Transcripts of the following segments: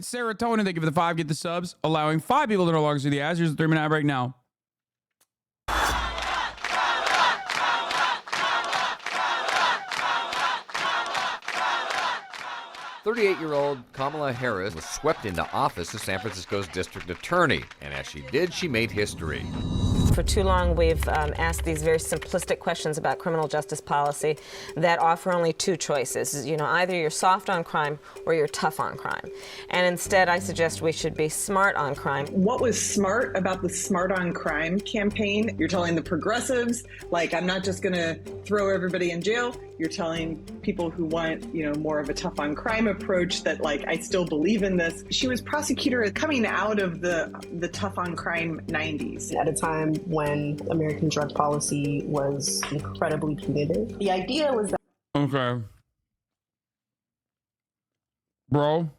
Serotonin, thank you for the 5. Get the subs. Allowing 5 people to no longer see the ads. Here's the 3-minute ad break now. 38-year-old Kamala Harris was swept into office as San Francisco's district attorney, and as she did, she made history. For too long, we've asked these very simplistic questions about criminal justice policy that offer only 2 choices. You know, either you're soft on crime or you're tough on crime. And instead, I suggest we should be smart on crime. What was smart about the Smart on Crime campaign? You're telling the progressives, like, I'm not just going to throw everybody in jail. You're telling people who want, you know, more of a tough on crime approach that, like, I still believe in this. She was prosecutor coming out of the tough on crime 90s. At a time when American drug policy was incredibly punitive. The idea was that... Okay. Bro.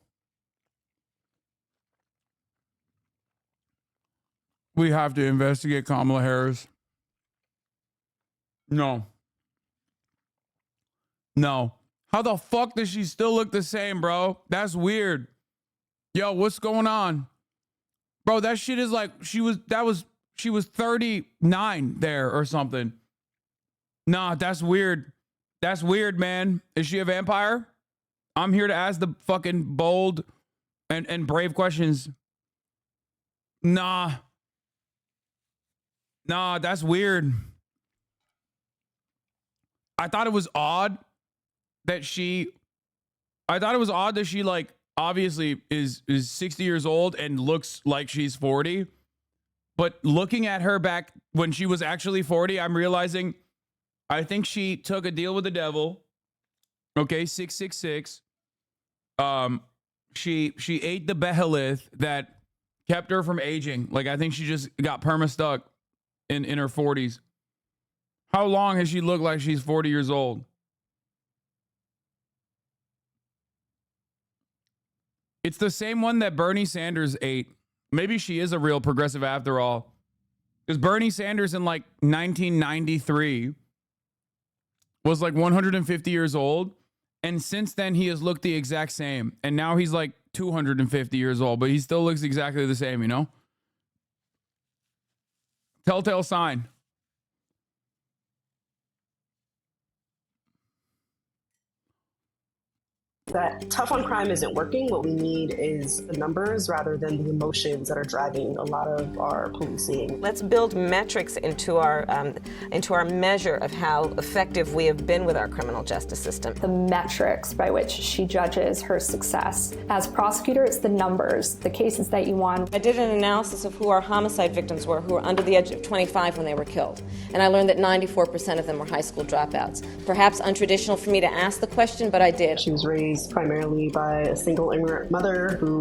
We have to investigate Kamala Harris. No. No. How the fuck does she still look the same, bro? That's weird. Yo, what's going on? Bro, that shit is like, she was 39 there or something. Nah, that's weird. That's weird, man. Is she a vampire? I'm here to ask the fucking bold and brave questions. Nah. Nah, that's weird. I thought it was odd that she like obviously is 60 years old and looks like she's 40. But looking at her back when she was actually 40, I'm realizing I think she took a deal with the devil. Okay, 666. She ate the behemoth that kept her from aging. Like, I think she just got perma-stuck in her 40s. How long has she looked like she's 40 years old? It's the same one that Bernie Sanders ate. Maybe she is a real progressive after all. Because Bernie Sanders in like 1993 was like 150 years old. And since then, he has looked the exact same. And now he's like 250 years old, but he still looks exactly the same, you know? Telltale sign. That tough on crime isn't working. What we need is the numbers rather than the emotions that are driving a lot of our policing. Let's build metrics into our measure of how effective we have been with our criminal justice system. The metrics by which she judges her success. As prosecutor, it's the numbers, the cases that you won. I did an analysis of who our homicide victims were who were under the age of 25 when they were killed. And I learned that 94% of them were high school dropouts. Perhaps untraditional for me to ask the question, but I did. She was raised primarily by a single immigrant mother who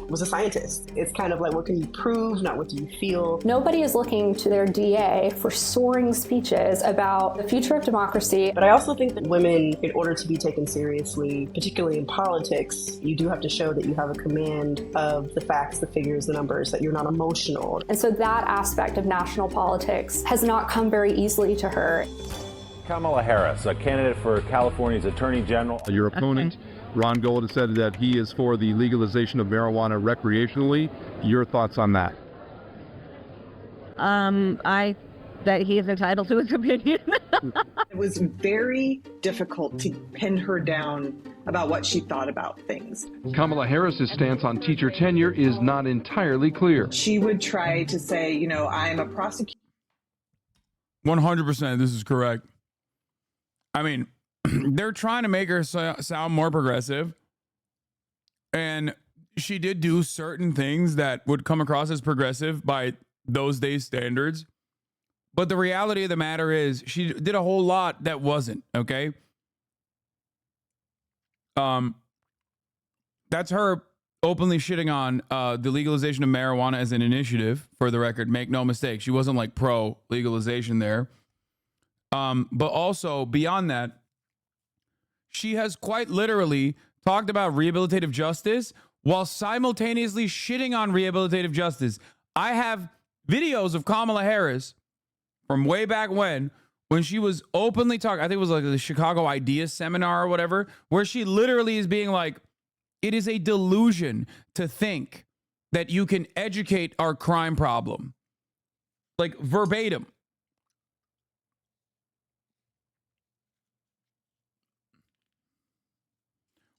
was a scientist. It's kind of like, what can you prove, not what do you feel? Nobody is looking to their DA for soaring speeches about the future of democracy. But I also think that women, in order to be taken seriously, particularly in politics, you do have to show that you have a command of the facts, the figures, the numbers, that you're not emotional. And so that aspect of national politics has not come very easily to her. Kamala Harris, a candidate for California's Attorney General. Your opponent, Ron Gold, has said that he is for the legalization of marijuana recreationally. Your thoughts on that? That he is entitled to his opinion. It was very difficult to pin her down about what she thought about things. Kamala Harris's stance on teacher tenure is not entirely clear. She would try to say, you know, I'm a prosecutor. 100%. This is correct. I mean, they're trying to make her sound more progressive. And she did do certain things that would come across as progressive by those days' standards. But the reality of the matter is she did a whole lot that wasn't, okay? That's her openly shitting on the legalization of marijuana as an initiative, for the record. Make no mistake. She wasn't like pro legalization there. But also beyond that, she has quite literally talked about rehabilitative justice while simultaneously shitting on rehabilitative justice. I have videos of Kamala Harris from way back when she was openly talking, I think it was like the Chicago Ideas Seminar or whatever, where she literally is being like, It is a delusion to think that you can educate our crime problem. Like verbatim.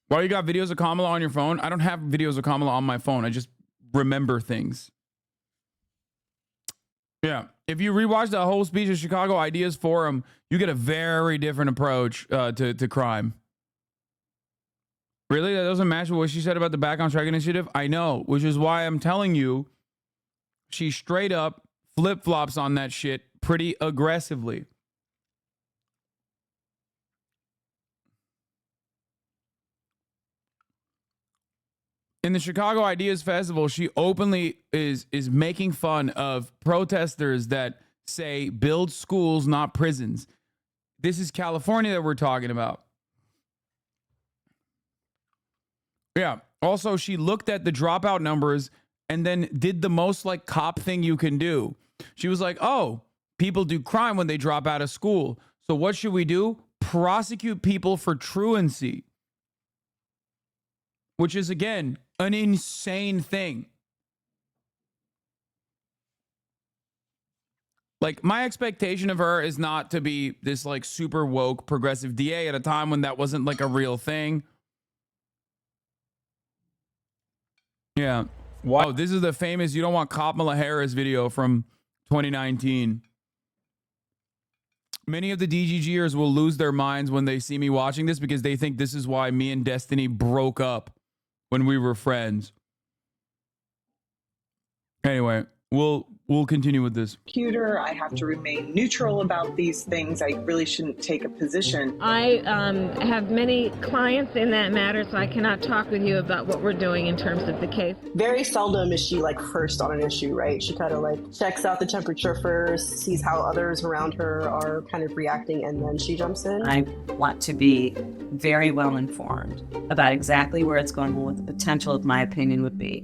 Why you got videos of Kamala on your phone? I don't have videos of Kamala on my phone. I just remember things. Yeah. If you rewatch the whole speech at Chicago Ideas Forum, you get a very different approach to crime. Really? That doesn't match what she said about the Back on Track initiative? I know, which is why I'm telling you she straight up flip-flops on that shit pretty aggressively. In the Chicago Ideas Festival, she openly is making fun of protesters that say build schools, not prisons. This is California that we're talking about. Yeah. Also, she looked at the dropout numbers and then did the most like cop thing you can do. She was like, oh, people do crime when they drop out of school. So what should we do? Prosecute people for truancy. Which is, again, an insane thing. Like, my expectation of her is not to be this like super woke progressive DA at a time when that wasn't like a real thing. Yeah. Wow. Oh, this is the famous "You Don't Want Kamala Harris" video from 2019. Many of the DGGers will lose their minds when they see me watching this because they think this is why me and Destiny broke up when we were friends. Anyway, we'll continue with this. Computer, I have to remain neutral about these things. I really shouldn't take a position. I have many clients in that matter, so I cannot talk with you about what we're doing in terms of the case. Very seldom is she like first on an issue, right? She kind of like checks out the temperature first, sees how others around her are kind of reacting, and then she jumps in. I want to be very well informed about exactly where it's going and what the potential of my opinion would be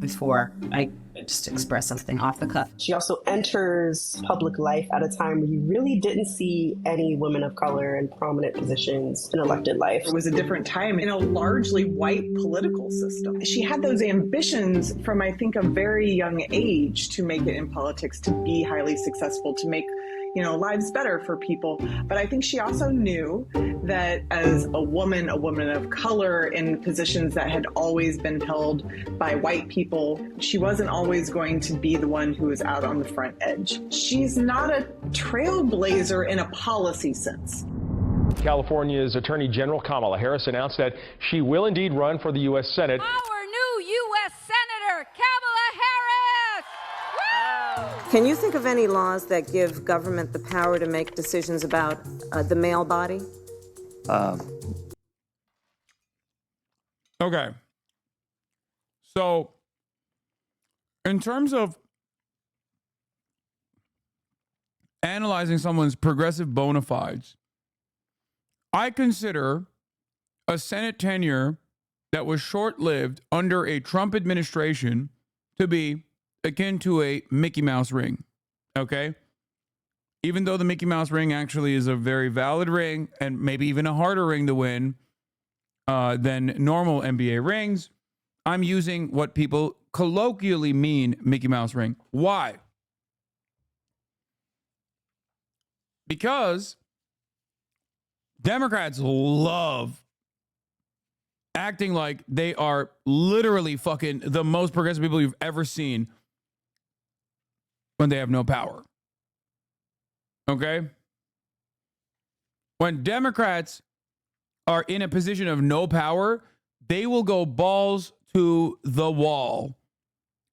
before I just express something off the cuff. She also enters public life at a time where you really didn't see any women of color in prominent positions in elected life. It was a different time in a largely white political system. She had those ambitions from, I think, a very young age to make it in politics, to be highly successful, to make lives better for people. But I think she also knew that as a woman of color in positions that had always been held by white people, she wasn't always going to be the one who was out on the front edge. She's not a trailblazer in a policy sense. California's Attorney General Kamala Harris announced that she will indeed run for the U.S. Senate. Our new U.S. Senator, Kamala Harris! Woo! Can you think of any laws that give government the power to make decisions about the male body? Okay. So, in terms of analyzing someone's progressive bona fides, I consider a Senate tenure that was short-lived under a Trump administration to be akin to a Mickey Mouse ring, okay? Even though the Mickey Mouse ring actually is a very valid ring and maybe even a harder ring to win than normal NBA rings, I'm using what people colloquially mean Mickey Mouse ring. Why? Because Democrats love acting like they are literally fucking the most progressive people you've ever seen when they have no power. Okay? When Democrats are in a position of no power, they will go balls to the wall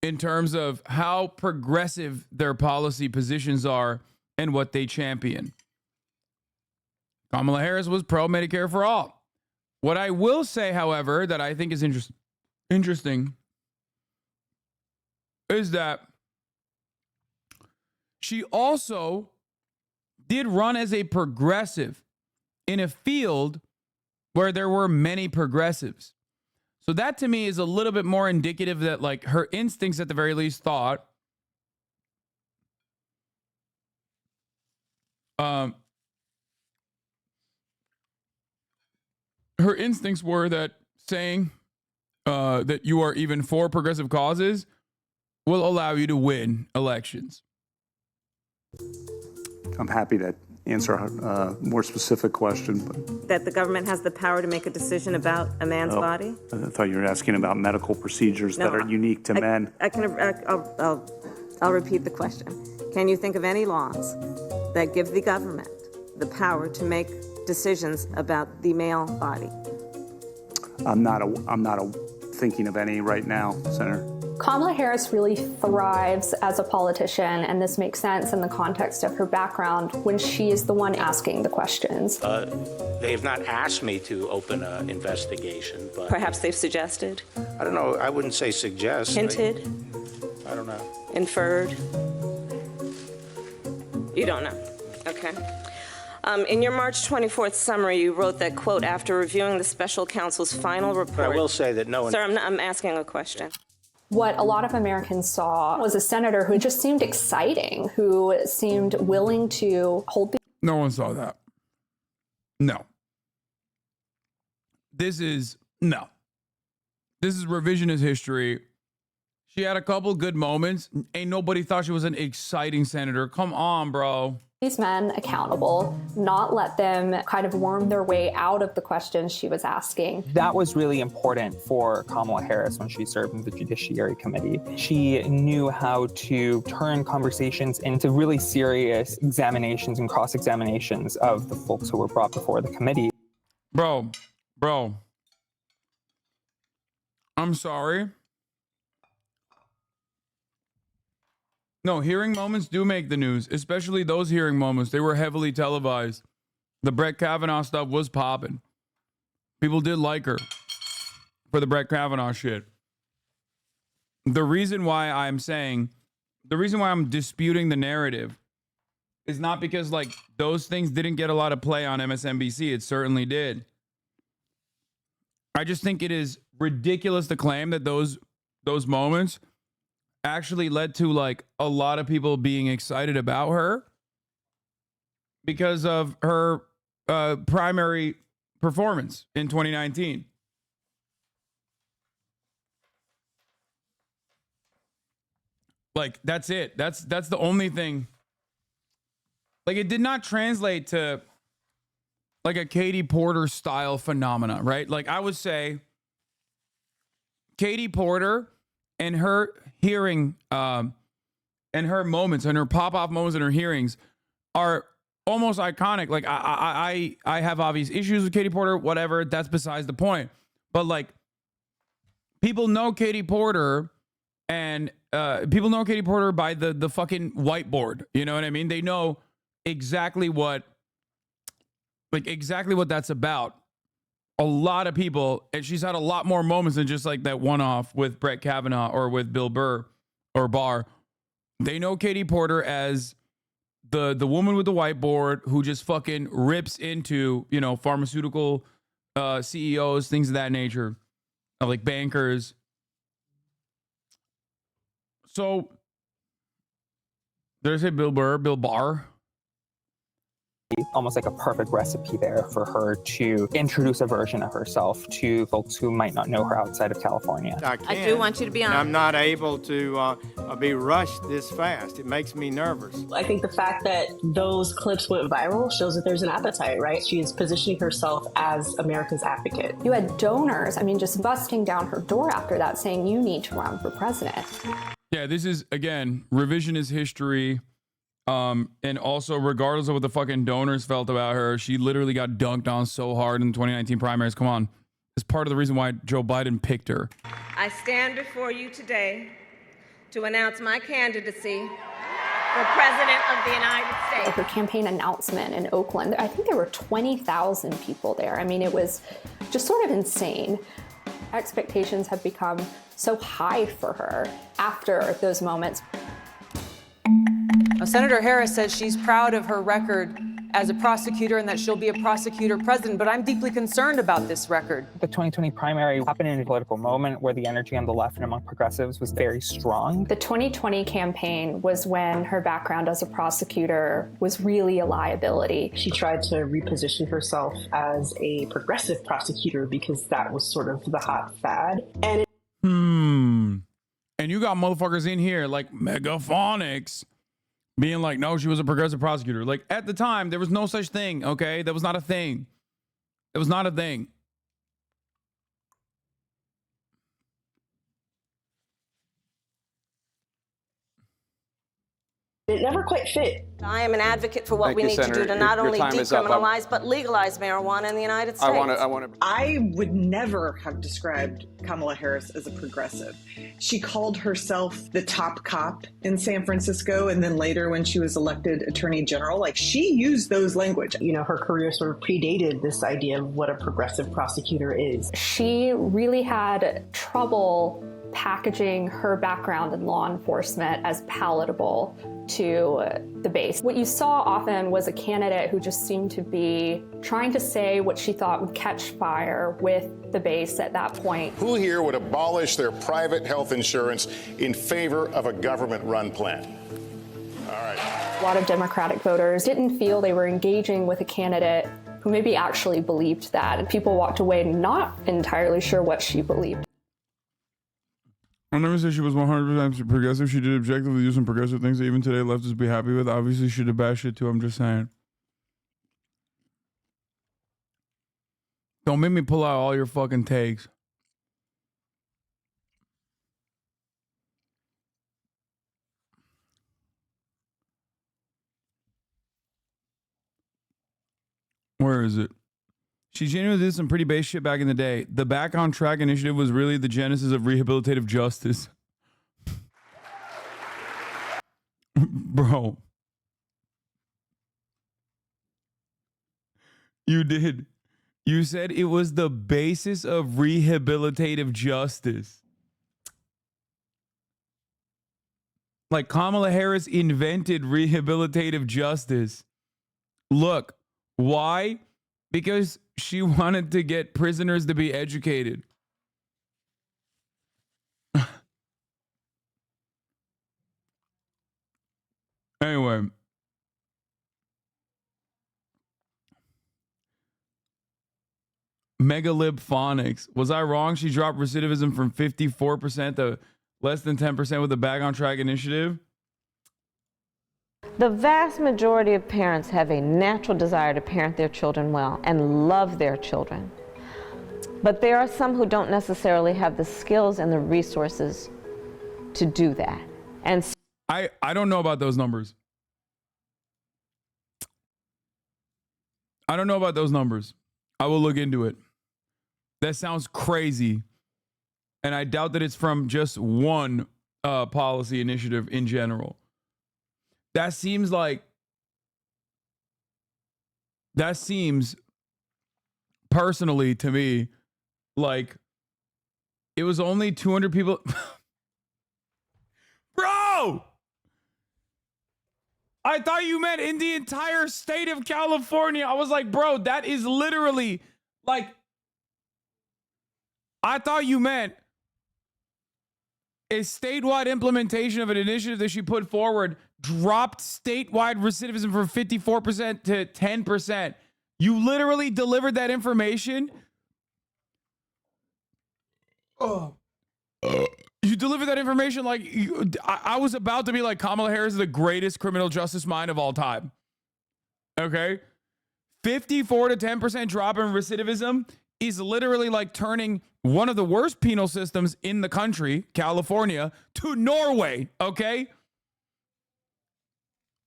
in terms of how progressive their policy positions are and what they champion. Kamala Harris was pro-Medicare for all. What I will say, however, that I think is interesting is that she also did run as a progressive in a field where there were many progressives. So that to me is a little bit more indicative that like her instincts at the very least thought her instincts were that saying that you are even for progressive causes will allow you to win elections. I'm happy to answer a more specific question. But That the government has the power to make a decision about a man's body? I thought you were asking about medical procedures that are unique to men. I'll repeat the question. Can you think of any laws that give the government the power to make decisions about the male body? I'm not thinking of any right now, Senator. Kamala Harris really thrives as a politician, and this makes sense in the context of her background when she is the one asking the questions. They have not asked me to open an investigation, but... Perhaps they've suggested? I don't know. I wouldn't say suggest. Hinted? I don't know. Inferred? You don't know. Okay. In your March 24th summary, you wrote that, quote, after reviewing the special counsel's final report... But I will say that no one... Sir, I'm asking a question. What a lot of Americans saw was a senator who just seemed exciting, who seemed willing to hold the... No one saw that. No. This is revisionist history. She had a couple good moments. Ain't nobody thought she was an exciting senator. Come on, bro. These men accountable, not let them kind of worm their way out of the questions she was asking. That was really important for Kamala Harris when she served in the Judiciary Committee. She knew how to turn conversations into really serious examinations and cross-examinations of the folks who were brought before the committee. Bro, I'm sorry. No, hearing moments do make the news, especially those hearing moments. They were heavily televised. The Brett Kavanaugh stuff was popping. People did like her for the Brett Kavanaugh shit. The reason why I'm disputing the narrative is not because like those things didn't get a lot of play on MSNBC. It certainly did. I just think it is ridiculous to claim that those moments actually led to like a lot of people being excited about her because of her primary performance in 2019. Like that's it. That's the only thing. Like it did not translate to like a Katie Porter style phenomena, right? Like I would say Katie Porter and her hearing and her moments and her pop-off moments in her hearings are almost iconic. Like I have obvious issues with Katie Porter, whatever, that's besides the point. But like people know Katie Porter and people know Katie Porter by the fucking whiteboard. You know what I mean? They know exactly what that's about. A lot of people, and she's had a lot more moments than just like that one-off with Brett Kavanaugh or with Bill Burr or Barr. They know Katie Porter as the woman with the whiteboard who just fucking rips into, you know, pharmaceutical CEOs, things of that nature, like bankers. So, did I say Bill Burr? Bill Barr? Almost like a perfect recipe there for her to introduce a version of herself to folks who might not know her outside of California. I do want you to be honest. I'm not able to be rushed this fast. It makes me nervous. I think the fact that those clips went viral shows that there's an appetite, right? She is positioning herself as America's advocate. You had donors, just busting down her door after that saying you need to run for president. Yeah, this is, again, revisionist history. And also, regardless of what the fucking donors felt about her, she literally got dunked on so hard in the 2019 primaries. Come on. It's part of the reason why Joe Biden picked her. I stand before you today to announce my candidacy for President of the United States. Her campaign announcement in Oakland, I think there were 20,000 people there. It was just sort of insane. Expectations have become so high for her after those moments. Senator Harris says she's proud of her record as a prosecutor and that she'll be a prosecutor president, but I'm deeply concerned about this record. The 2020 primary happened in a political moment where the energy on the left and among progressives was very strong. The 2020 campaign was when her background as a prosecutor was really a liability. She tried to reposition herself as a progressive prosecutor because that was sort of the hot fad. And And you got motherfuckers in here like Megaphonics being like, no, she was a progressive prosecutor. Like, at the time, there was no such thing, okay? That was not a thing. It was not a thing. it never quite fit. I am an advocate for what we need to do to not only decriminalize but legalize marijuana in the United States. I would never have described Kamala Harris as a progressive. She called herself the top cop in San Francisco, and then later when she was elected attorney general, like, she used those language. You know, her career sort of predated this idea of what a progressive prosecutor is. She really had trouble packaging her background in law enforcement as palatable to the base. What you saw often was a candidate who just seemed to be trying to say what she thought would catch fire with the base at that point. Who here would abolish their private health insurance in favor of a government-run plan? All right. A lot of Democratic voters didn't feel they were engaging with a candidate who maybe actually believed that. And people walked away not entirely sure what she believed. I never said she was 100% progressive. She did objectively do some progressive things that even today leftists be happy with. Obviously, she did bad shit too. I'm just saying. Don't make me pull out all your fucking takes. Where is it? She genuinely did some pretty base shit back in the day. The Back on Track initiative was really the genesis of rehabilitative justice. Bro. You did. You said it was the basis of rehabilitative justice. Like, Kamala Harris invented rehabilitative justice. Look, why? Because she wanted to get prisoners to be educated. Anyway. Megalibphonics. Was I wrong? She dropped recidivism from 54% to less than 10% with the Back on Track initiative. The vast majority of parents have a natural desire to parent their children well and love their children. But there are some who don't necessarily have the skills and the resources to do that. And I don't know about those numbers. I don't know about those numbers. I will look into it. That sounds crazy. And I doubt that it's from just one policy initiative in general. That seems personally to me like it was only 200 people. Bro! I thought you meant in the entire state of California. I was like, bro, that is literally like, I thought you meant a statewide implementation of an initiative that she put forward dropped statewide recidivism from 54% to 10%. You literally delivered that information. You delivered that information like I was about to be like, Kamala Harris is the greatest criminal justice mind of all time. Okay? 54 to 10% drop in recidivism is literally like turning one of the worst penal systems in the country, California, to Norway. Okay?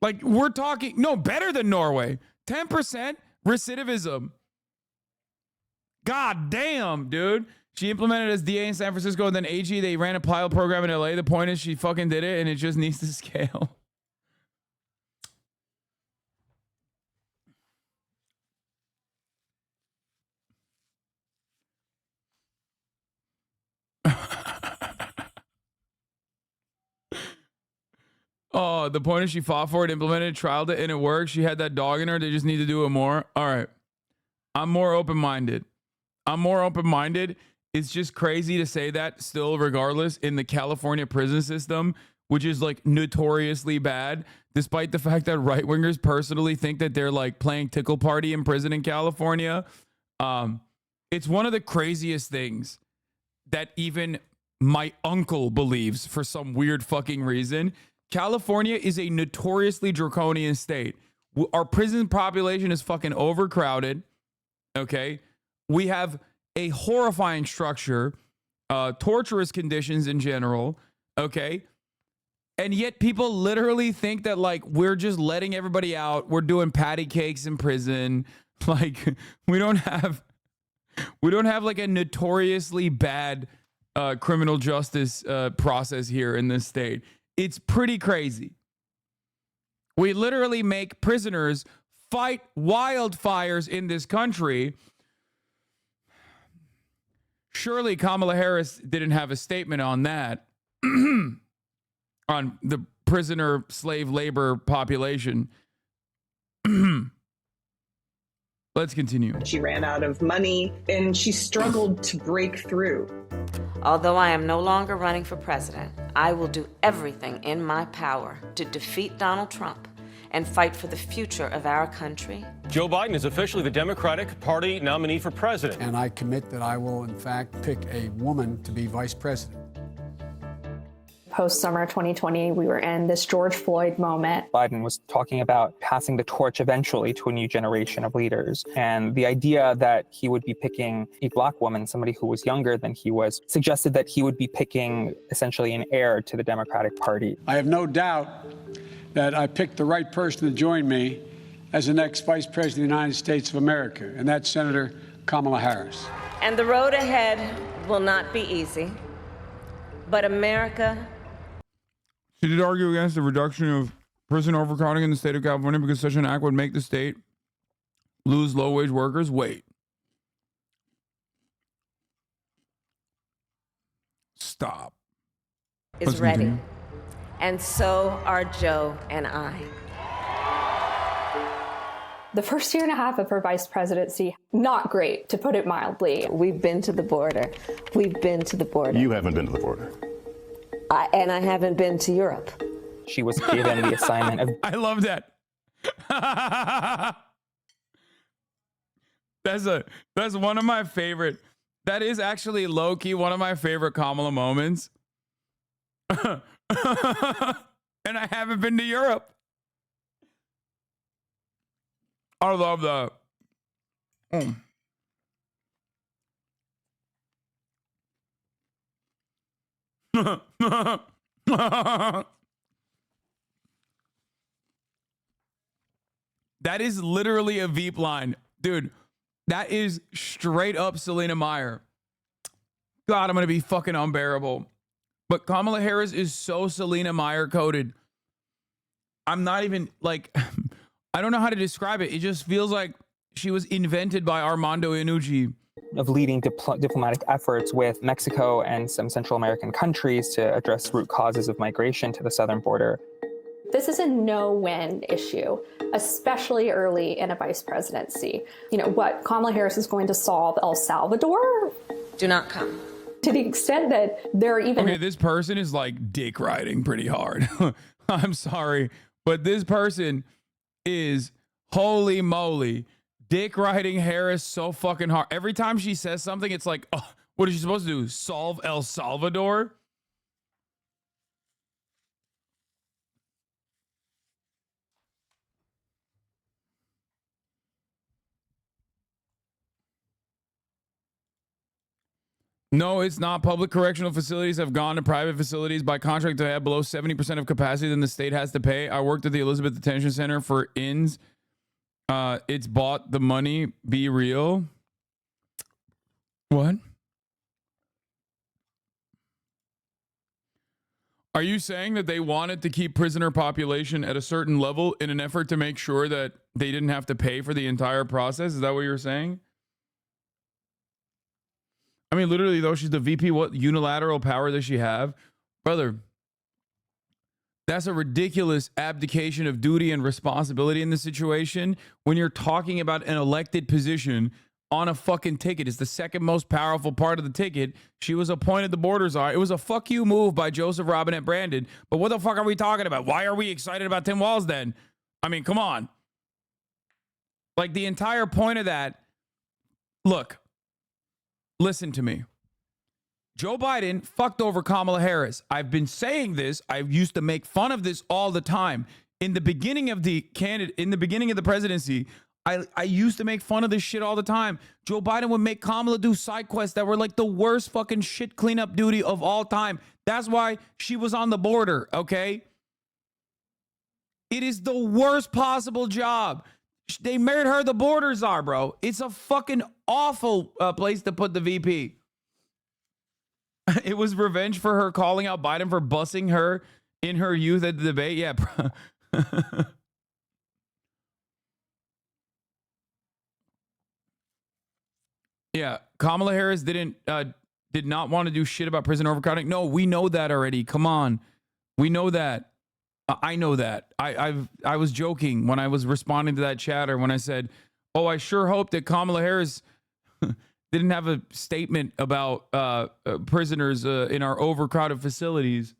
Like, we're talking, no, better than Norway. 10% recidivism. God damn, dude. She implemented as DA in San Francisco and then AG. They ran a pilot program in LA. The point is she fucking did it and it just needs to scale. Oh, the point is she fought for it, implemented, trialed it, and it worked. She had that dog in her. They just need to do it more. All right. I'm more open-minded. It's just crazy to say that still, regardless, in the California prison system, which is like notoriously bad, despite the fact that right-wingers personally think that they're like playing tickle party in prison in California. It's one of the craziest things that even my uncle believes for some weird fucking reason. California is a notoriously draconian state. Our prison population is fucking overcrowded. Okay. We have a horrifying structure, torturous conditions in general. Okay. And yet people literally think that like we're just letting everybody out. We're doing patty cakes in prison. Like we don't have like a notoriously bad criminal justice process here in this state. It's pretty crazy. We literally make prisoners fight wildfires in this country. Surely Kamala Harris didn't have a statement on that, on the prisoner slave labor population. Let's continue. She ran out of money and she struggled to break through. Although I am no longer running for president, I will do everything in my power to defeat Donald Trump and fight for the future of our country. Joe Biden is officially the Democratic Party nominee for president. And I commit that I will, in fact, pick a woman to be vice president. Post-summer 2020, we were in this George Floyd moment. Biden was talking about passing the torch eventually to a new generation of leaders. And the idea that he would be picking a black woman, somebody who was younger than he was, suggested that he would be picking essentially an heir to the Democratic Party. I have no doubt that I picked the right person to join me as the next Vice President of the United States of America, and that's Senator Kamala Harris. And the road ahead will not be easy, but America... She did argue against the reduction of prison overcrowding in the state of California because such an act would make the state lose low-wage workers. Wait. Stop. Is ready. And so are Joe and I. The first year and a half of her vice presidency, not great, to put it mildly. We've been to the border. We've been to the border. You haven't been to the border. And I haven't been to Europe. She was given the assignment of... I love that. That's one of my favorite. That is actually low-key one of my favorite Kamala moments. And I haven't been to Europe. I love that. That is literally a Veep line. Dude, that is straight up Selena Meyer. God, I'm going to be fucking unbearable. But Kamala Harris is so Selena Meyer coded. I'm not even like, I don't know how to describe it. It just feels like she was invented by Armando Iannucci. Of leading diplomatic efforts with Mexico and some Central American countries to address root causes of migration to the southern border. This is a no-win issue, especially early in a vice presidency. You know, what Kamala Harris is going to solve El Salvador? Do not come. To the extent that there are even... Okay, this person is like dick riding pretty hard. I'm sorry, but this person is, holy moly, dick riding Harris so fucking hard. Every time she says something, it's like, oh, what is she supposed to do? Solve El Salvador? No, it's not. Public correctional facilities have gone to private facilities by contract to have below 70% of capacity than the state has to pay. I worked at the Elizabeth Detention Center for INS. It's bought the money. Be real. What? Are you saying that they wanted to keep prisoner population at a certain level in an effort to make sure that they didn't have to pay for the entire process? Is that what you're saying? I mean, literally, though, she's the VP. What unilateral power does she have? Brother, That's a ridiculous abdication of duty and responsibility in this situation when you're talking about an elected position on a fucking ticket. It's the second most powerful part of the ticket. She was appointed the border czar. It was a fuck you move by Joseph Robinette Brandon. But what the fuck are we talking about? Why are we excited about Tim Walz then? I mean, come on. Like, the entire point of that, look, listen to me. Joe Biden fucked over Kamala Harris. I've been saying this. I used to make fun of this all the time. In the beginning of the presidency, I used to make fun of this shit all the time. Joe Biden would make Kamala do side quests that were like the worst fucking shit cleanup duty of all time. That's why she was on the border, okay? It is the worst possible job. They made her the border czar, bro. It's a fucking awful place to put the VP. It was revenge for her calling out Biden for bussing her in her youth at the debate. Yeah, bro. Yeah, Kamala Harris did not want to do shit about prison overcrowding. No, we know that already. Come on, we know that. I know that. I was joking when I was responding to that chatter when I said, "Oh, I sure hope that Kamala Harris didn't have a statement about prisoners in our overcrowded facilities."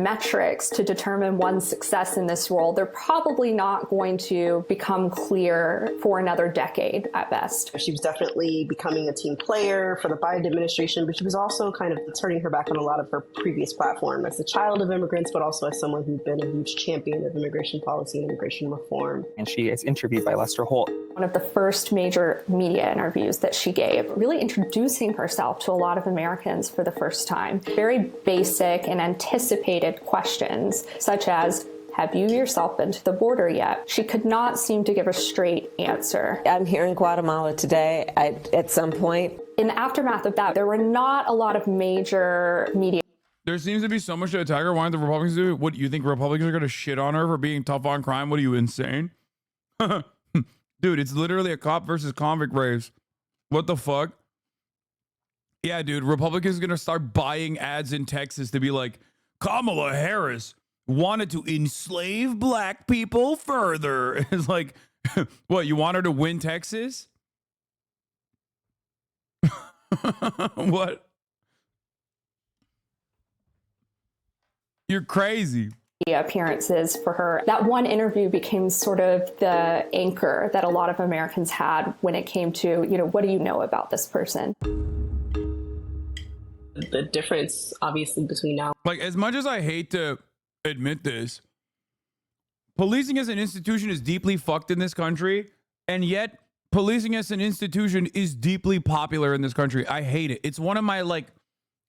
Metrics to determine one's success in this role, they're probably not going to become clear for another decade at best. She was definitely becoming a team player for the Biden administration, but she was also kind of turning her back on a lot of her previous platform as a child of immigrants, but also as someone who's been a huge champion of immigration policy and immigration reform. And she is interviewed by Lester Holt. One of the first major media interviews that she gave, really introducing herself to a lot of Americans for the first time. Very basic and anticipated questions, such as, have you yourself been to the border yet? She could not seem to give a straight answer. I'm here in Guatemala today. At some point. In the aftermath of that, there were not a lot of major media. There seems to be so much to attack her. Why don't the Republicans do it? What, you think Republicans are going to shit on her for being tough on crime? What are you, insane? Dude, it's literally a cop versus convict race. What the fuck? Yeah, dude, Republicans are going to start buying ads in Texas to be like, Kamala Harris wanted to enslave black people further. It's like, what, you want her to win Texas? What? You're crazy. Appearances for her. That one interview became sort of the anchor that a lot of Americans had when it came to, what do you know about this person? The difference, obviously, between now. Like, as much as I hate to admit this, policing as an institution is deeply fucked in this country, and yet policing as an institution is deeply popular in this country. I hate it. It's one of my,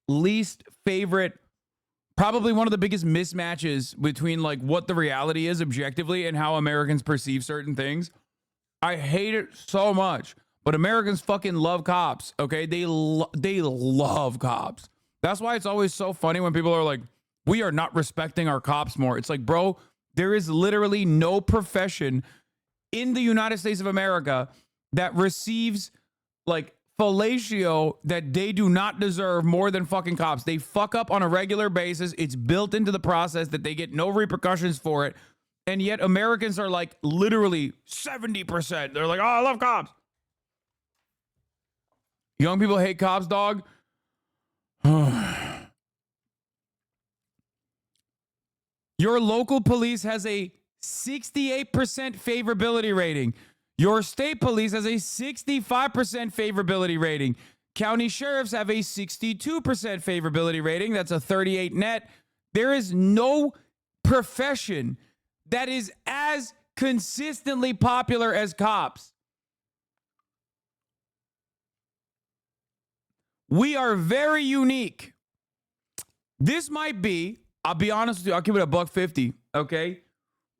least favorite, probably one of the biggest mismatches between, what the reality is objectively and how Americans perceive certain things. I hate it so much. But Americans fucking love cops, okay? They love cops. That's why it's always so funny when people are like, we are not respecting our cops more. It's like, bro, there is literally no profession in the United States of America that receives, fellatio that they do not deserve more than fucking cops. They fuck up on a regular basis. It's built into the process that they get no repercussions for it. And yet Americans are literally 70%. They're like, oh, I love cops. Young people hate cops, dog. Your local police has a 68% favorability rating. Your state police has a 65% favorability rating. County sheriffs have a 62% favorability rating. That's a 38 net. There is no profession that is as consistently popular as cops. We are very unique. This might be, I'll be honest with you, I'll give it $150, okay?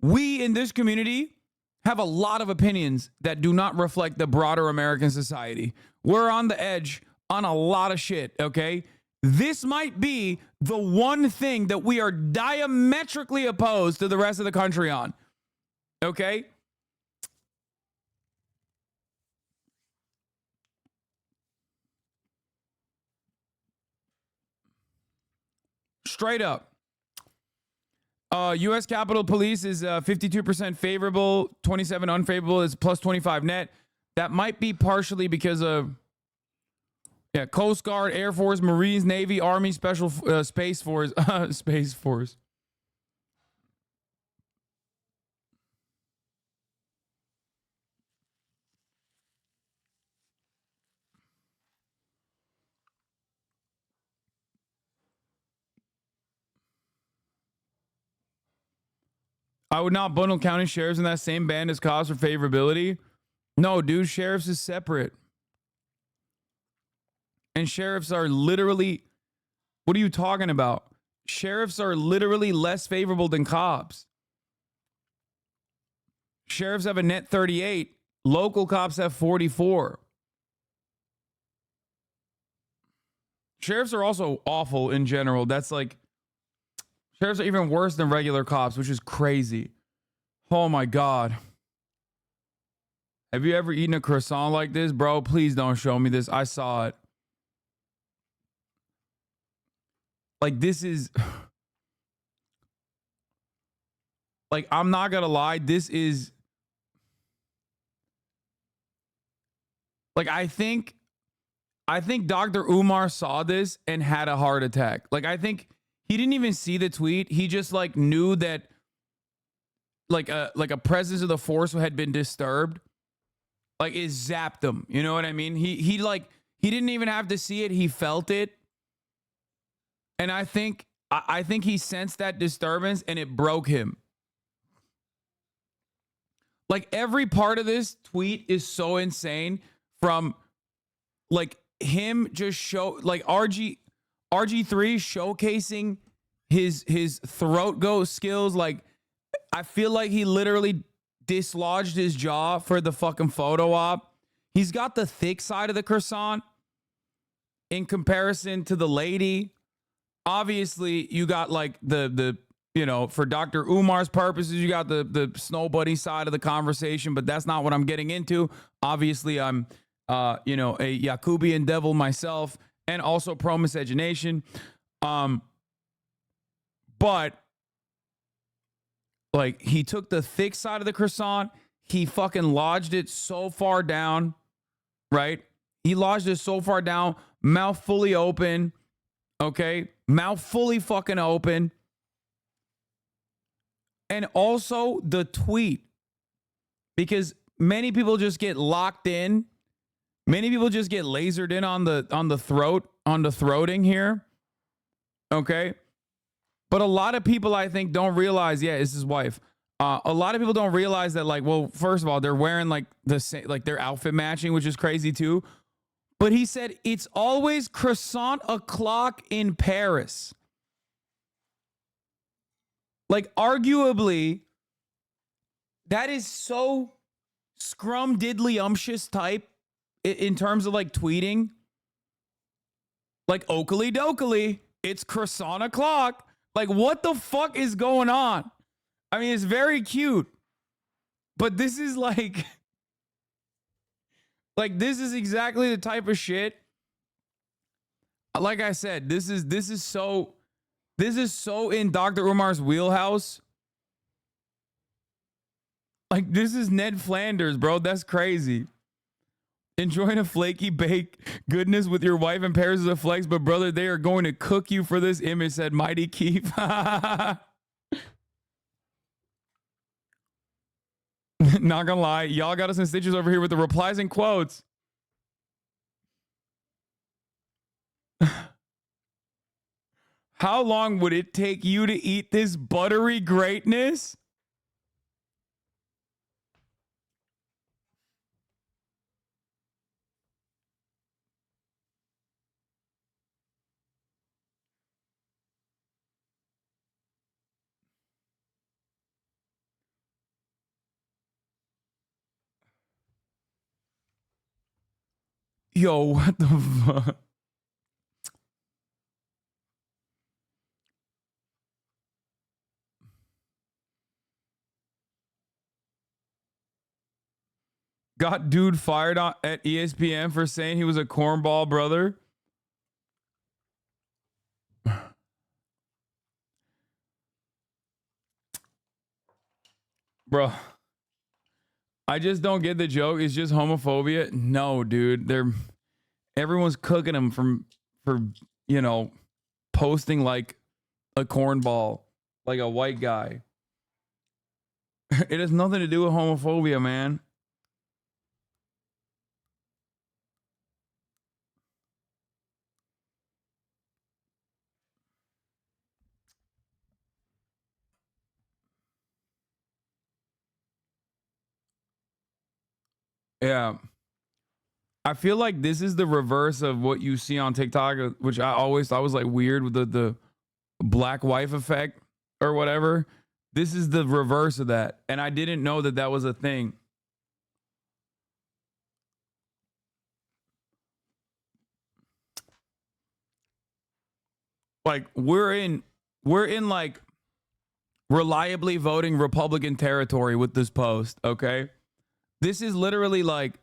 We in this community have a lot of opinions that do not reflect the broader American society. We're on the edge on a lot of shit, okay? This might be the one thing that we are diametrically opposed to the rest of the country on, okay? straight up. U.S. Capitol Police is 52% favorable, 27 unfavorable. Is plus 25 net. That might be partially because of Coast Guard, Air Force, Marines, Navy, Army, Special Space Force, Space Force. I would not bundle county sheriffs in that same band as cops for favorability. No, dude, sheriffs is separate. And sheriffs are literally, what are you talking about? Sheriffs are literally less favorable than cops. Sheriffs have a net 38. Local cops have 44. Sheriffs are also awful in general. That's like, sheriffs are even worse than regular cops, which is crazy. Oh my God. Have you ever eaten a croissant like this, bro? Please don't show me this. I saw it. Like, this is... Like, I'm not gonna lie. This is... Like, I think Dr. Umar saw this and had a heart attack. Like, I think he didn't even see the tweet. He just, like, knew that, like a presence of the force had been disturbed. Like, it zapped him. You know what I mean? He didn't even have to see it. He felt it. And I think he sensed that disturbance and it broke him. Like, every part of this tweet is so insane, from like him just RG3 showcasing his throat go skills. Like, I feel like he literally dislodged his jaw for the fucking photo op. He's got the thick side of the croissant in comparison to the lady. Obviously, you got like the you know, for Dr. Umar's purposes, you got the snow bunny side of the conversation, but that's not what I'm getting into. Obviously, I'm you know, a Yakubian devil myself, and also pro miscegenation. But like, he took the thick side of the croissant, he fucking lodged it so far down, right? He lodged it so far down, mouth fully open, okay? Mouth fully fucking open. And also the tweet, because many people just get locked in. Many people just get lasered in on the throating here. Okay? But a lot of people, I think, don't realize, it's his wife. A lot of people don't realize that, like, well, first of all, they're wearing like the same, like their outfit matching, which is crazy too. But he said it's always croissant o'clock in Paris. Like, arguably, that is so scrum diddly umptious type in terms of like tweeting. Like, Oakley dokley, it's croissant o'clock. Like, what the fuck is going on? I mean, it's very cute, but this is like this is exactly the type of shit. Like I said, this is so in Dr. Umar's wheelhouse. Like, this is Ned Flanders, bro. That's crazy. Enjoying a flaky baked goodness with your wife in Paris is a flex, but brother, they are going to cook you for this image, said Mighty Keith. Not gonna lie, y'all got us in stitches over here with the replies and quotes. How long would it take you to eat this buttery greatness? Yo, what the fuck? Got dude fired at ESPN for saying he was a cornball brother. Bro, I just don't get the joke. It's just homophobia. No, dude. Everyone's cooking him for you know, posting like a cornball, like a white guy. It has nothing to do with homophobia, man. Yeah. I feel like this is the reverse of what you see on TikTok, which I always thought was like weird with the black wife effect or whatever. This is the reverse of that. And I didn't know that that was a thing. Like we're in like reliably voting Republican territory with this post, okay? This is literally like,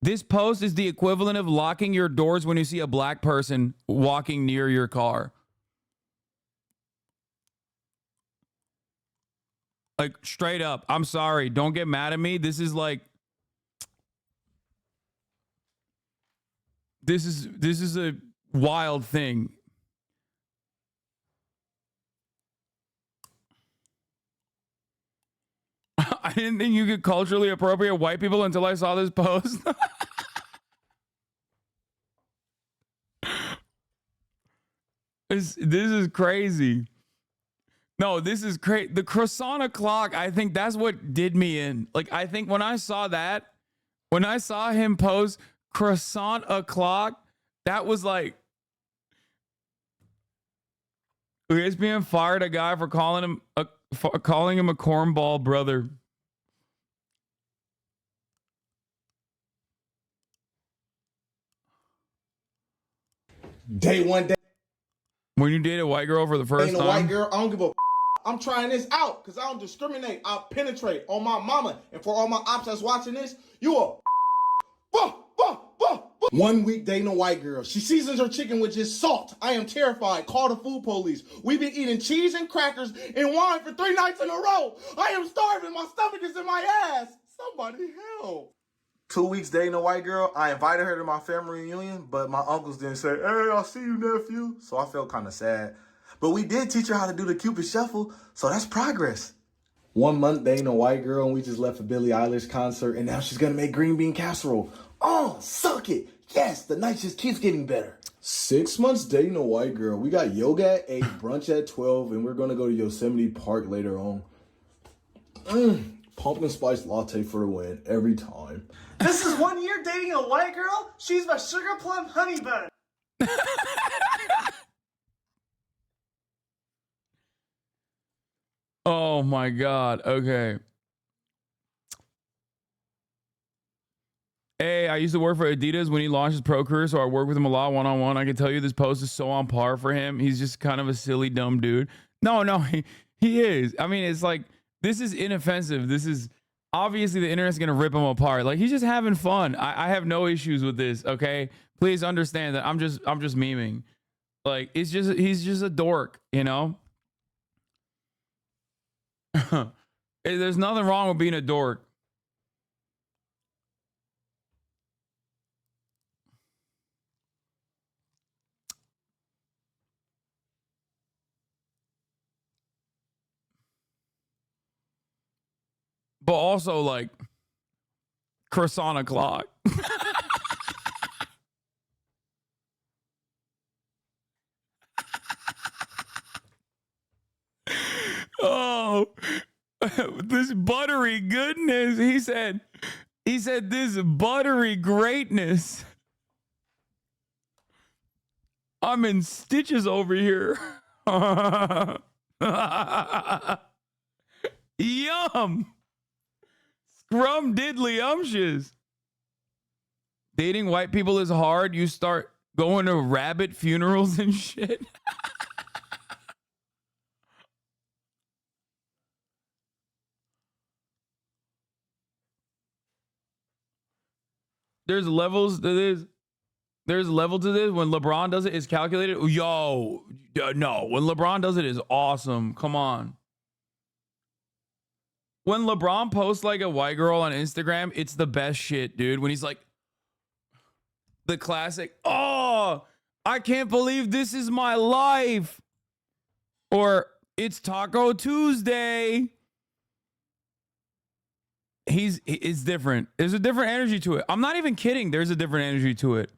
this post is the equivalent of locking your doors when you see a black person walking near your car. Like straight up, I'm sorry, don't get mad at me. This is like, this is a wild thing. I didn't think you could culturally appropriate white people until I saw this post. This is crazy. No, this is crazy. The croissant o'clock, I think that's what did me in. Like, I think when I saw that, when I saw him post croissant o'clock, that was like, ESPN fired a guy for calling him a cornball brother. Day one day. When you date a white girl for the first time. A white girl, I don't give a. I'm trying this out because I don't discriminate. I'll penetrate on my mama. And for all my ops that's watching this, you a. 1 week dating a white girl. She seasons her chicken with just salt. I am terrified. Call the food police. We've been eating cheese and crackers and wine for 3 nights in a row. I am starving. My stomach is in my ass. Somebody help. 2 weeks dating a white girl. I invited her to my family reunion, but my uncles didn't say, hey, I'll see you, nephew. So I felt kind of sad. But we did teach her how to do the Cupid Shuffle, so that's progress. 1 month dating a white girl, and we just left a Billie Eilish concert, and now she's going to make green bean casserole. Oh, suck it. Yes, the night just keeps getting better. 6 months dating a white girl. We got yoga at 8, brunch at 12, and we're going to go to Yosemite Park later on. Pumpkin spice latte for a win every time. This is 1 year dating a white girl. She's my sugar plum honey bun. Oh my God. Okay. Hey, I used to work for Adidas when he launched his pro career, so I work with him a lot one-on-one. I can tell you this post is so on par for him. He's just kind of a silly, dumb dude. No, he is. I mean, it's like, this is inoffensive. This is obviously the internet's going to rip him apart. Like, he's just having fun. I have no issues with this, okay? Please understand that I'm just memeing. Like, he's just a dork, you know? There's nothing wrong with being a dork. But also, like, croissant o'clock. Oh, this buttery goodness. He said this buttery greatness. I'm in stitches over here. Yum. Scrum diddly umptious. Dating white people is hard. You start going to rabbit funerals and shit. There's levels to this. There's a level to this. When LeBron does it, it's calculated. Yo, no. When LeBron does it, it's awesome. Come on. when LeBron posts like a white girl on Instagram, it's the best shit, dude. When he's like, the classic, oh, I can't believe this is my life. Or it's Taco Tuesday. It's different. There's a different energy to it. I'm not even kidding. There's a different energy to it.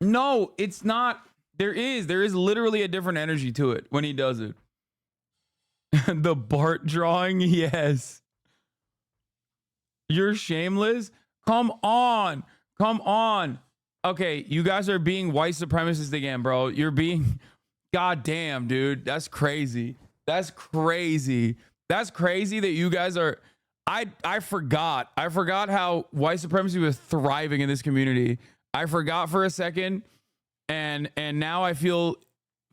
No, it's not. There is literally a different energy to it when he does it. The Bart drawing, yes. You're shameless? Come on. Okay, you guys are being white supremacists again, bro. You're being... God damn, dude. That's crazy. That's crazy that you guys are... I forgot how white supremacy was thriving in this community. I forgot for a second, and now I feel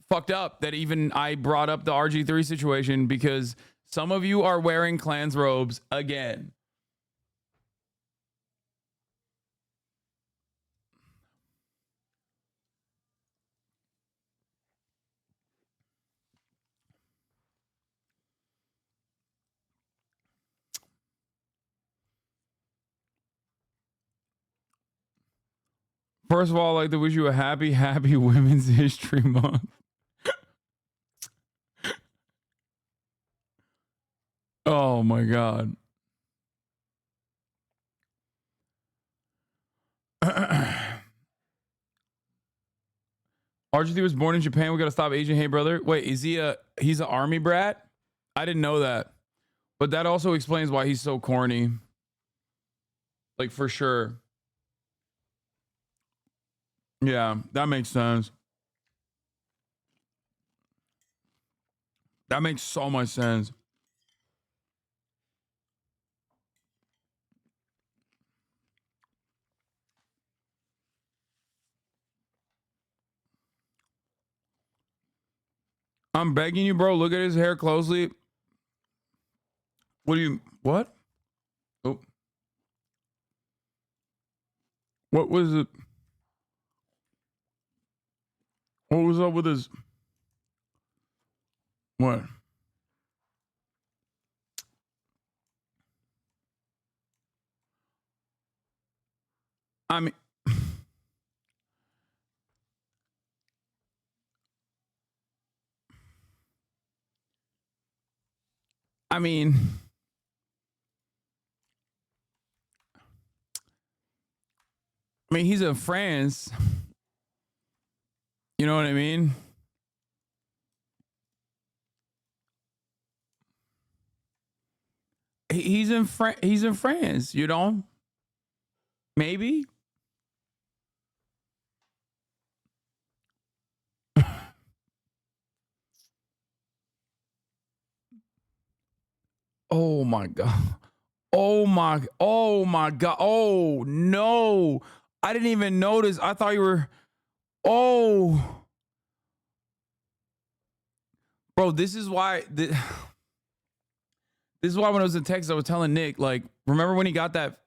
fucked up that even I brought up the RG3 situation, because some of you are wearing Klans robes again. First of all, I'd like to wish you a happy Women's History Month. Oh my God. RG3 was born in Japan. We gotta stop Asian hate, brother. Wait, he's an army brat? I didn't know that. But that also explains why he's so corny. Like, for sure. Yeah, that makes sense. That makes so much sense. I'm begging you, bro. Look at his hair closely. What? Oh. What was it? What was up with his... What? I mean... he's in France. You know what I mean? He's in France, you know? Maybe. Oh my God. Oh my God. Oh no. I didn't even notice. I thought you were... Oh. Bro, this is why when I was in Texas, I was telling Nick, like, remember when he got that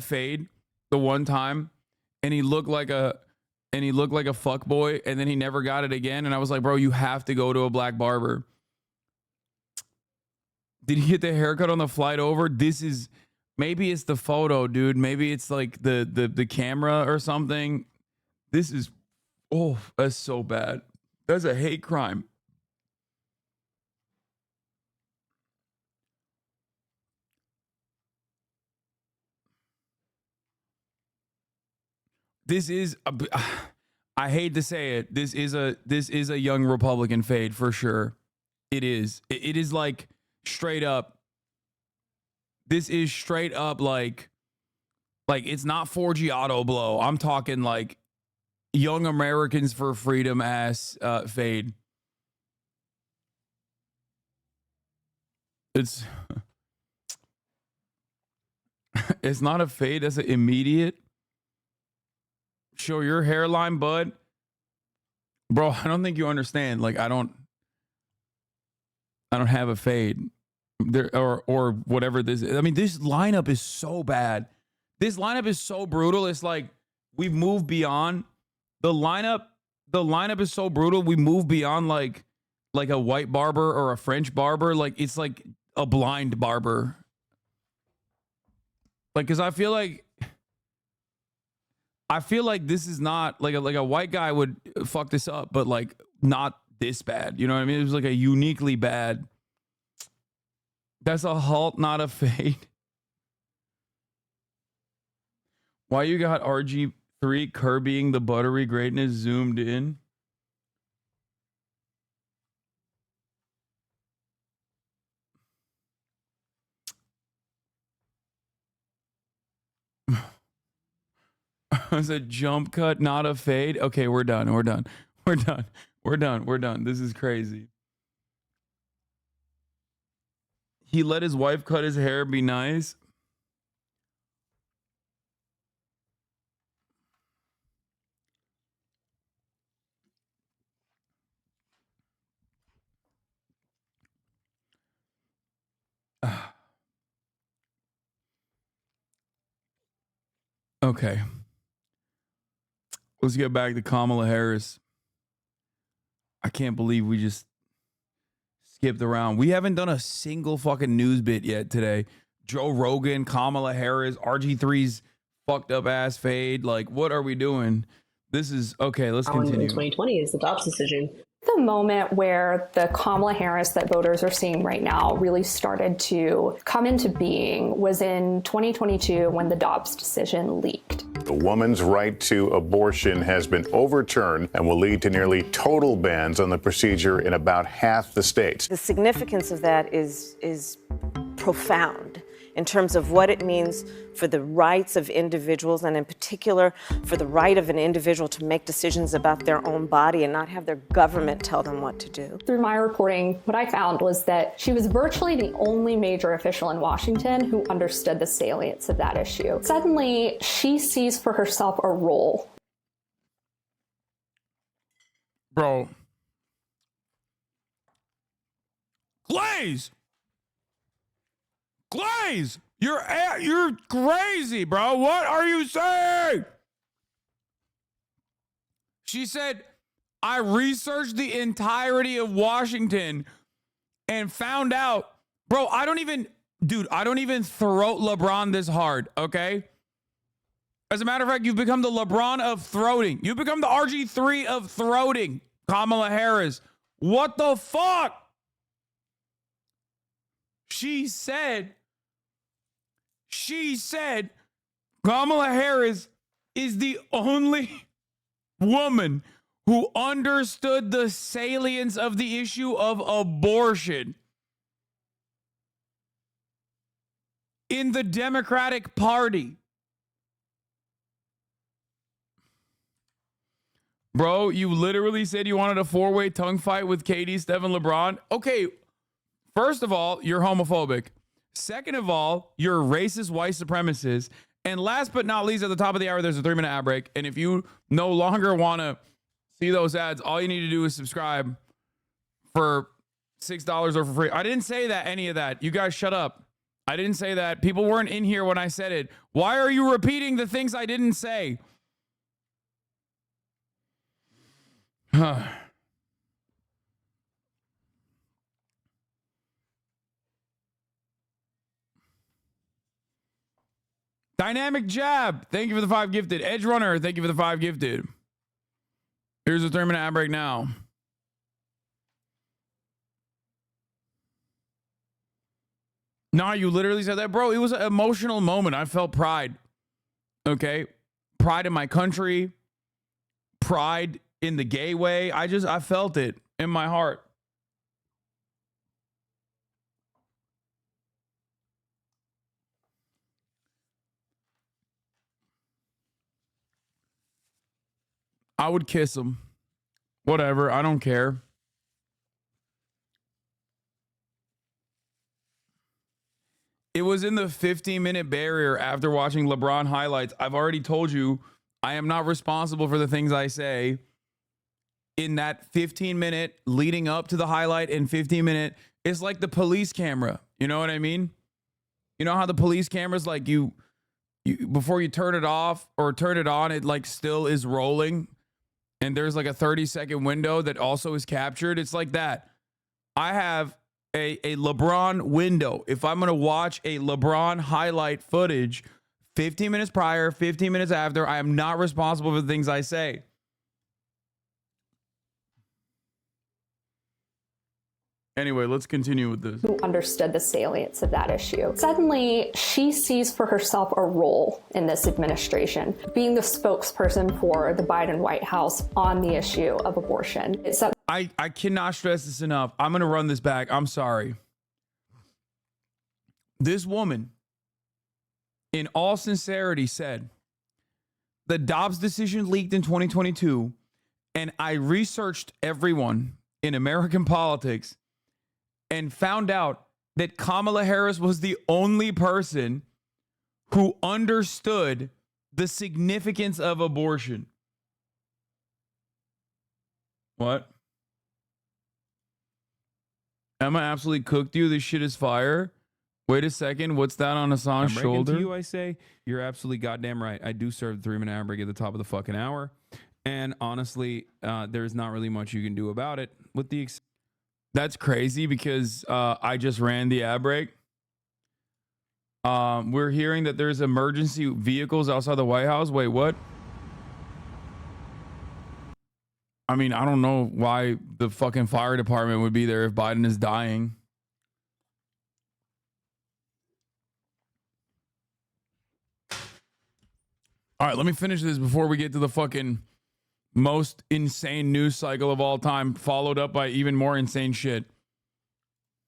fade the one time and he looked like a fuck boy, and then he never got it again, and I was like, bro, you have to go to a black barber. Did he get the haircut on the flight over? Maybe it's the photo, dude. Maybe it's like the camera or something. That's so bad. That's a hate crime. I hate to say it. This is a young Republican fade for sure. It is. It is like straight up. This is straight up like it's not Forgiato blow. I'm talking like Young Americans for Freedom ass fade. It's not a fade. That's an immediate. Show your hairline, bud. Bro, I don't think you understand. Like, I don't have a fade. There or whatever this is. I mean, this lineup is so bad. This lineup is so brutal. It's like we've moved beyond the lineup. The lineup is so brutal. We move beyond like like a white barber or a French barber. Like it's like a blind barber. Like, cause I feel like this is not like a white guy would fuck this up, but like not this bad. You know what I mean? It was like a uniquely bad. That's a halt, not a fade. Why you got RG3 Kirbying the buttery greatness zoomed in? It's a jump cut, not a fade. Okay, we're done. This is crazy. He let his wife cut his hair. Be nice. Okay. Let's get back to Kamala Harris. I can't believe we just skipped around. We haven't done a single fucking news bit yet today. Joe Rogan, Kamala Harris, RG3's fucked up ass fade. Like, what are we doing? This is okay. Let's continue. In 2020 is the Dobbs decision. The moment where the Kamala Harris that voters are seeing right now really started to come into being was in 2022 when the Dobbs decision leaked. The woman's right to abortion has been overturned and will lead to nearly total bans on the procedure in about half the states. The significance of that is profound in terms of what it means for the rights of individuals, and in particular for the right of an individual to make decisions about their own body and not have their government tell them what to do. Through my reporting, what I found was that she was virtually the only major official in Washington who understood the salience of that issue. Suddenly, she sees for herself a role. Bro. Glaze! You're crazy, bro. What are you saying? She said, I researched the entirety of Washington and found out, bro, I don't even throat LeBron this hard, okay? As a matter of fact, you've become the LeBron of throating. You've become the RG3 of throating, Kamala Harris. What the fuck? She said Kamala Harris is the only woman who understood the salience of the issue of abortion in the Democratic Party. Bro, you literally said you wanted a four-way tongue fight with KD, Steph, and LeBron. Okay, first of all, you're homophobic. Second of all, you're a racist white supremacist. And last but not least, at the top of the hour, there's a 3-minute ad break. And if you no longer want to see those ads, all you need to do is subscribe for $6 or for free. I didn't say that, any of that. You guys shut up. I didn't say that. People weren't in here when I said it. Why are you repeating the things I didn't say? Dynamic Jab, thank you for the 5 gifted. Edge Runner, thank you for the 5 gifted. Here's a 3-minute ad break now. Nah, you literally said that, bro. It was an emotional moment. I felt pride. Okay? Pride in my country. Pride in the gay way. I felt it in my heart. I would kiss him. Whatever. I don't care. It was in the 15-minute barrier after watching LeBron highlights. I've already told you I am not responsible for the things I say. In that 15-minute leading up to the highlight and 15-minute, it's like the police camera. You know what I mean? You know how the police camera's like you before you turn it off or turn it on, it like still is rolling. And there's like a 30-second window that also is captured. It's like that. I have a LeBron window. If I'm going to watch a LeBron highlight footage 15 minutes prior, 15 minutes after, I am not responsible for the things I say. Anyway, let's continue with this. Who understood the salience of that issue. Suddenly, she sees for herself a role in this administration, being the spokesperson for the Biden White House on the issue of abortion. I cannot stress this enough. I'm going to run this back. I'm sorry. This woman, in all sincerity, said, the Dobbs decision leaked in 2022, and I researched everyone in American politics and found out that Kamala Harris was the only person who understood the significance of abortion. What? Emma absolutely cooked you. This shit is fire. Wait a second. What's that on Hassan's shoulder? To you, I say, you're absolutely goddamn right. I do serve the 3-minute ad break at the top of the fucking hour. And honestly, there's not really much you can do about it. With the That's crazy because I just ran the ad break. We're hearing that there's emergency vehicles outside the White House. Wait, what? I mean, I don't know why the fucking fire department would be there if Biden is dying. All right, let me finish this before we get to the fucking most insane news cycle of all time, followed up by even more insane shit.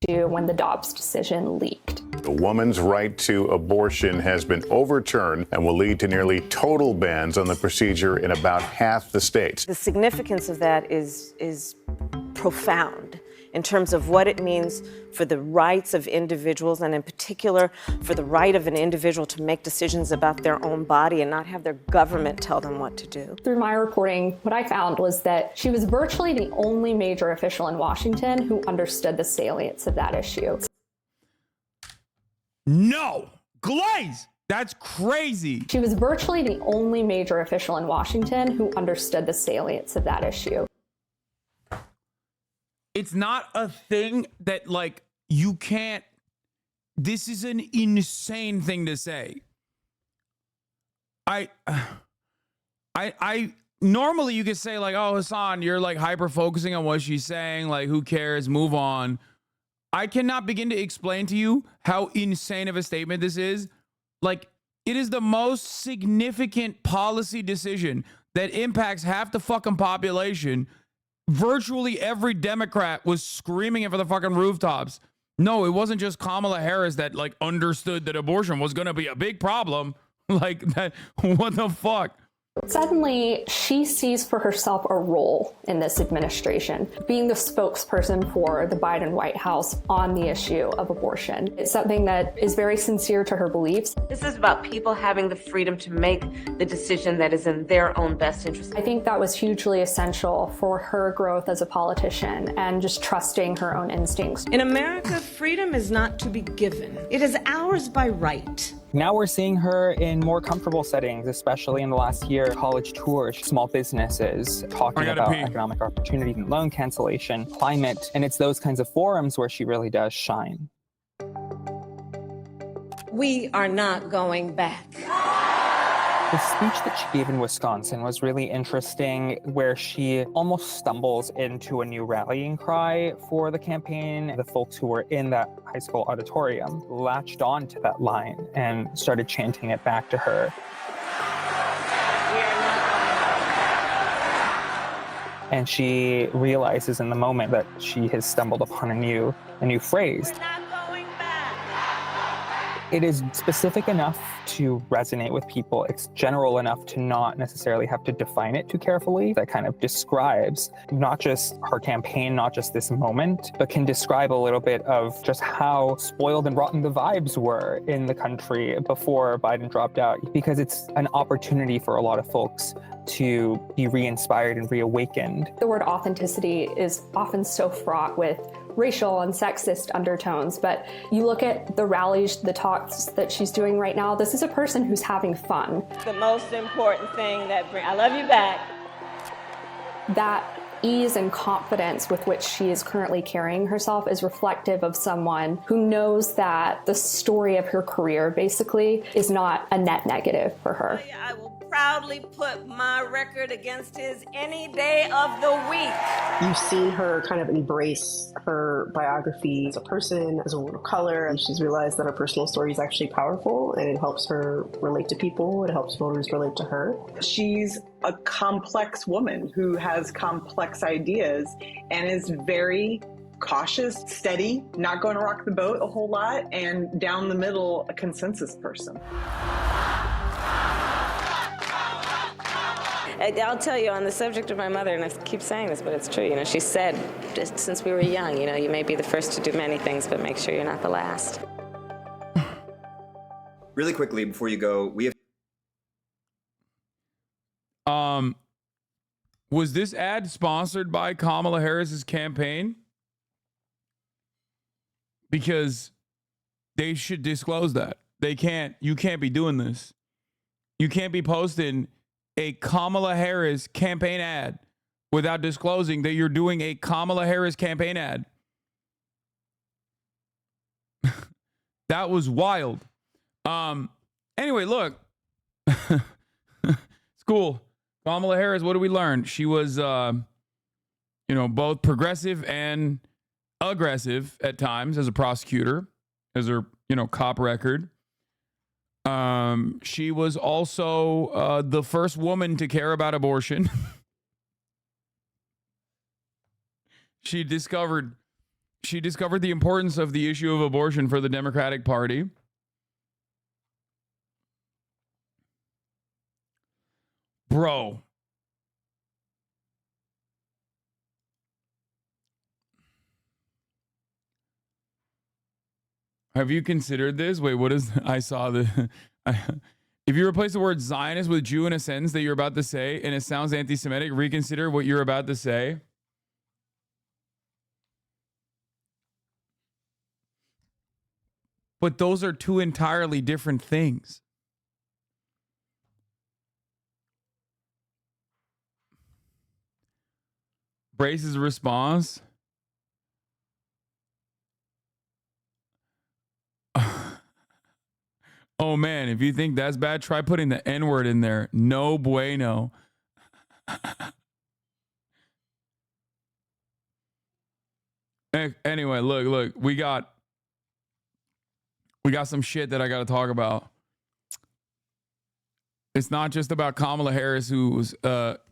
When the Dobbs decision leaked. The woman's right to abortion has been overturned and will lead to nearly total bans on the procedure in about half the states. The significance of that is profound in terms of what it means for the rights of individuals, and in particular for the right of an individual to make decisions about their own body and not have their government tell them what to do. Through my reporting, what I found was that she was virtually the only major official in Washington who understood the salience of that issue. No! Glaze! That's crazy. She was virtually the only major official in Washington who understood the salience of that issue. It's not a thing that, like, you can't. This is an insane thing to say. I normally you could say, like, oh, Hasan, you're like hyper focusing on what she's saying. Like, who cares? Move on. I cannot begin to explain to you how insane of a statement this is. Like, it is the most significant policy decision that impacts half the fucking population. Virtually every Democrat was screaming it for the fucking rooftops. No, it wasn't just Kamala Harris that like understood that abortion was going to be a big problem. Like that. What the fuck? Suddenly, she sees for herself a role in this administration, being the spokesperson for the Biden White House on the issue of abortion. It's something that is very sincere to her beliefs. This is about people having the freedom to make the decision that is in their own best interest. I think that was hugely essential for her growth as a politician and just trusting her own instincts. In America, freedom is not to be given. It is ours by right. Now we're seeing her in more comfortable settings, especially in the last year, college tours, small businesses, talking about economic opportunity and loan cancellation, climate, and it's those kinds of forums where she really does shine. We are not going back. The speech that she gave in Wisconsin was really interesting, where she almost stumbles into a new rallying cry for the campaign. The folks who were in that high school auditorium latched on to that line and started chanting it back to her. And she realizes in the moment that she has stumbled upon a new phrase. It is specific enough to resonate with people. It's general enough to not necessarily have to define it too carefully. That kind of describes not just her campaign, not just this moment, but can describe a little bit of just how spoiled and rotten the vibes were in the country before Biden dropped out, because it's an opportunity for a lot of folks to be re-inspired and reawakened. The word authenticity is often so fraught with racial and sexist undertones, but you look at the rallies, the talks that she's doing right now, this is a person who's having fun. The most important thing I love you back. That ease and confidence with which she is currently carrying herself is reflective of someone who knows that the story of her career basically is not a net negative for her. I will proudly put my record against his any day of the week. You've seen her kind of embrace her biography as a person, as a woman of color, and she's realized that her personal story is actually powerful and it helps her relate to people, it helps voters relate to her. She's a complex woman who has complex ideas and is very cautious, steady, not going to rock the boat a whole lot, and down the middle, a consensus person. I'll tell you, on the subject of my mother, and I keep saying this, but it's true, you know, she said, just since we were young, you know, you may be the first to do many things, but make sure you're not the last. Really quickly, before you go, we have... Was this ad sponsored by Kamala Harris's campaign? Because they should disclose that. You can't be doing this. You can't be posting a Kamala Harris campaign ad without disclosing that you're doing a Kamala Harris campaign ad. That was wild. Anyway, look. It's cool. Kamala Harris, what did we learn? She was, both progressive and aggressive at times as a prosecutor, as her, cop record. She was also the first woman to care about abortion. She discovered the importance of the issue of abortion for the Democratic Party. Bro. Have you considered this? Wait, what is... I saw the... If you replace the word Zionist with Jew in a sentence that you're about to say and it sounds anti-Semitic, reconsider what you're about to say. But those are two entirely different things. Brace's response. Oh man, if you think that's bad, try putting the N-word in there. No bueno. Anyway, look, we got some shit that I got to talk about. It's not just about Kamala Harris, who's